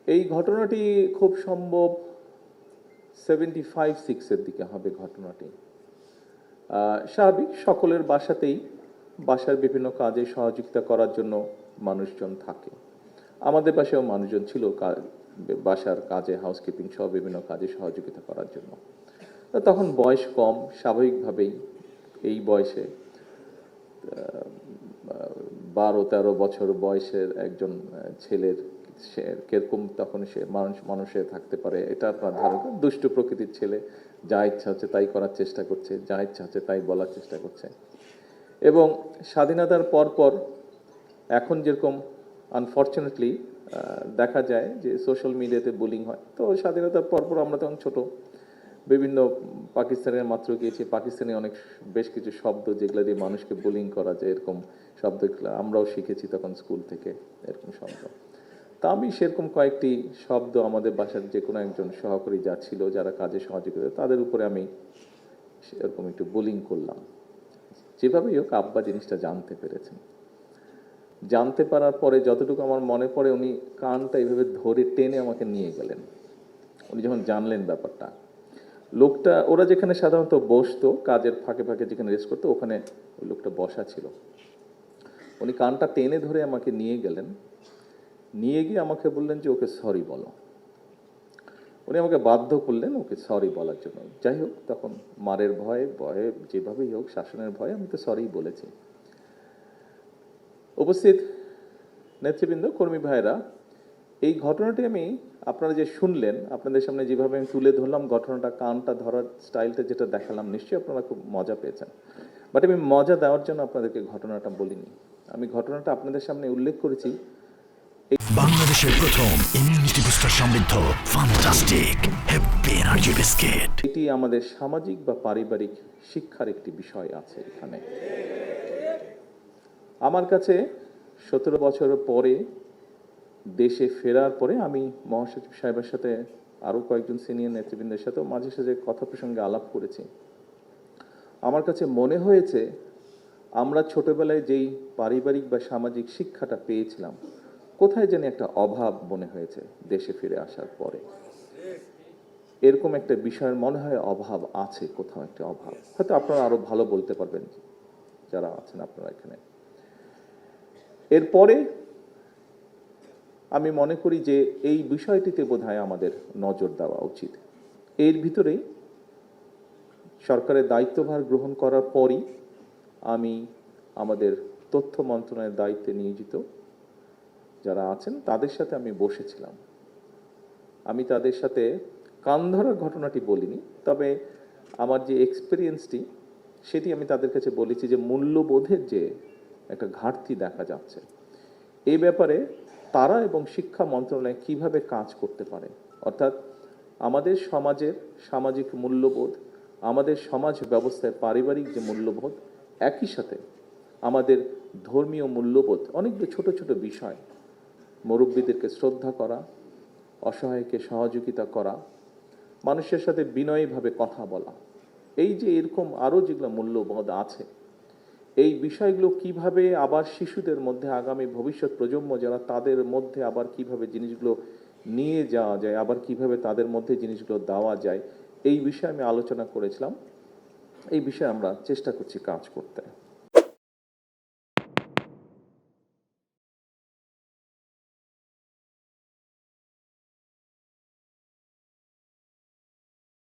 এই ঘটনাটি খুব সম্ভব 75-6-এর দিকে হবে ঘটনাটি। স্বাভাবিক, সকলের বাসাতেই বাসার বিভিন্ন কাজে সহযোগিতা করার জন্য মানুষজন থাকে। আমাদের বাসায়ও মানুষজন ছিল বাসার কাজে, হাউসকিপিং সহ বিভিন্ন কাজে সহযোগিতা করার জন্য। তখন বয়স কম, স্বাভাবিকভাবেই এই বয়সে 12-13 বছর বয়সের একজন ছেলের সে কিরকম তখন সে মানুষে থাকতে পারে এটা আপনার ধারণা। দুষ্টু প্রকৃতির ছেলে, যা ইচ্ছা হচ্ছে তাই করার চেষ্টা করছে, যা ইচ্ছা হচ্ছে তাই বলার চেষ্টা করছে। এবং স্বাধীনতার পরপর এখন যেরকম আনফর্চুনেটলি দেখা যায় যে সোশ্যাল মিডিয়াতে বুলিং হয়, তো স্বাধীনতার পরপর আমরা তখন ছোট, বিভিন্ন পাকিস্তানের মাত্র গিয়েছি, পাকিস্তানি অনেক বেশ কিছু শব্দ যেগুলো দিয়ে মানুষকে বুলিং করা যায়, এরকম শব্দগুলো আমরাও শিখেছি তখন স্কুল থেকে, এরকম শব্দ। তা আমি সেরকম কয়েকটি শব্দ আমাদের বাসার যে কোনো একজন সহকারী যা ছিল, যারা কাজে সহযোগিতা, তাদের উপরে আমি সেরকম একটু বুলিং করলাম। যেভাবেই হোক আব্বা জিনিসটা জানতে পেরেছেন। জানতে পারার পরে যতটুকু আমার মনে পড়ে, উনি কানটা এইভাবে ধরে টেনে আমাকে নিয়ে গেলেন। উনি যখন জানলেন ব্যাপারটা, লোকটা, ওরা যেখানে সাধারণত বসতো কাজের ফাঁকে ফাঁকে যেখানে রেস্ট করতো, ওখানে ওই লোকটা বসা ছিল। উনি কানটা টেনে ধরে আমাকে নিয়ে গেলেন, নিয়ে গিয়ে আমাকে বললেন যে ওকে সরি বলো। উনি আমাকে বাধ্য করলেন ওকে সরি বলার জন্য। যাই হোক, তখন মারের ভয়ে যেভাবেই হোক, শাসনের ভয়ে আমি তো সরিই বলেছি। উপস্থিত নেতৃবৃন্দ, কর্মী ভাইরা, এই ঘটনাটি আমি আপনারা যে শুনলেন, আপনাদের সামনে যেভাবে আমি তুলে ধরলাম ঘটনাটা, কানটা ধরার স্টাইলটা যেটা দেখালাম, নিশ্চয়ই আপনারা খুব মজা পেয়েছেন। বাট আমি মজা দেওয়ার জন্য আপনাদেরকে ঘটনাটা বলিনি। আমি ঘটনাটা আপনাদের সামনে উল্লেখ করেছি বাংলাদেশের প্রথম ইমিউনিটি বুস্টার সমৃদ্ধ ফ্যান্টাস্টিক হ্যাপি এনার্জি বিস্কিট। এটি আমাদের সামাজিক বা পারিবারিক শিক্ষার একটি বিষয় আছে এখানে। আমার কাছে 17 বছর পরে দেশে ফেরার পরে আমি মহাসচিব সাহেবের সাথে, আরও কয়েকজন সিনিয়র নেতৃবৃন্দের সাথেও মাঝে সাঝে কথা প্রসঙ্গে আলাপ করেছি। আমার কাছে মনে হয়েছে আমরা ছোটবেলায় যেই পারিবারিক বা সামাজিক শিক্ষাটা পেয়েছিলাম, কোথায় যেন একটা অভাব মনে হয়েছে দেশে ফিরে আসার পরে। এরকম একটা বিষয়ের মনে হয় অভাব আছে, কোথাও একটা অভাব। হয়তো আপনারা আরো ভালো বলতে পারবেন যারা আছেন আপনারা এখানে। এরপরে আমি মনে করি যে এই বিষয়টিতে বোধহয় আমাদের নজর দেওয়া উচিত। এর ভিতরেই সরকারের দায়িত্বভার গ্রহণ করার পরই আমি আমাদের তথ্য মন্ত্রণালয়ের দায়িত্বে নিয়োজিত যারা আছেন তাদের সাথে আমি বসেছিলাম। আমি তাদের সাথে কান ধরার ঘটনাটি বলিনি, তবে আমার যে এক্সপিরিয়েন্সটি সেটি আমি তাদের কাছে বলেছি যে মূল্যবোধের যে একটা ঘাটতি দেখা যাচ্ছে, এই ব্যাপারে তারা এবং শিক্ষা মন্ত্রণালয় কিভাবে কাজ করতে পারে। অর্থাৎ আমাদের সমাজের সামাজিক মূল্যবোধ, আমাদের সমাজ ব্যবস্থায় পারিবারিক যে মূল্যবোধ, একই সাথে আমাদের ধর্মীয় মূল্যবোধ, অনেকগুলো ছোট ছোট বিষয়, মুরব্বীদেরকে শ্রদ্ধা করা, অসহায়কে সহযোগিতা করা, মানুষের সাথে বিনয়ীভাবে কথা বলা, এই যে এরকম আরও যেগুলো মূল্যবোধ আছে, এই বিষয়গুলো কিভাবে আবার শিশুদের মধ্যে, আগামী ভবিষ্যৎ প্রজন্ম যারা, তাদের মধ্যে আবার কিভাবে জিনিসগুলো নিয়ে যাওয়া যায়, আবার কিভাবে তাদের মধ্যে জিনিসগুলো দেওয়া যায়, এই বিষয়ে আমি আলোচনা করেছিলাম। এই বিষয়ে আমরা চেষ্টা করছি কাজ করতে।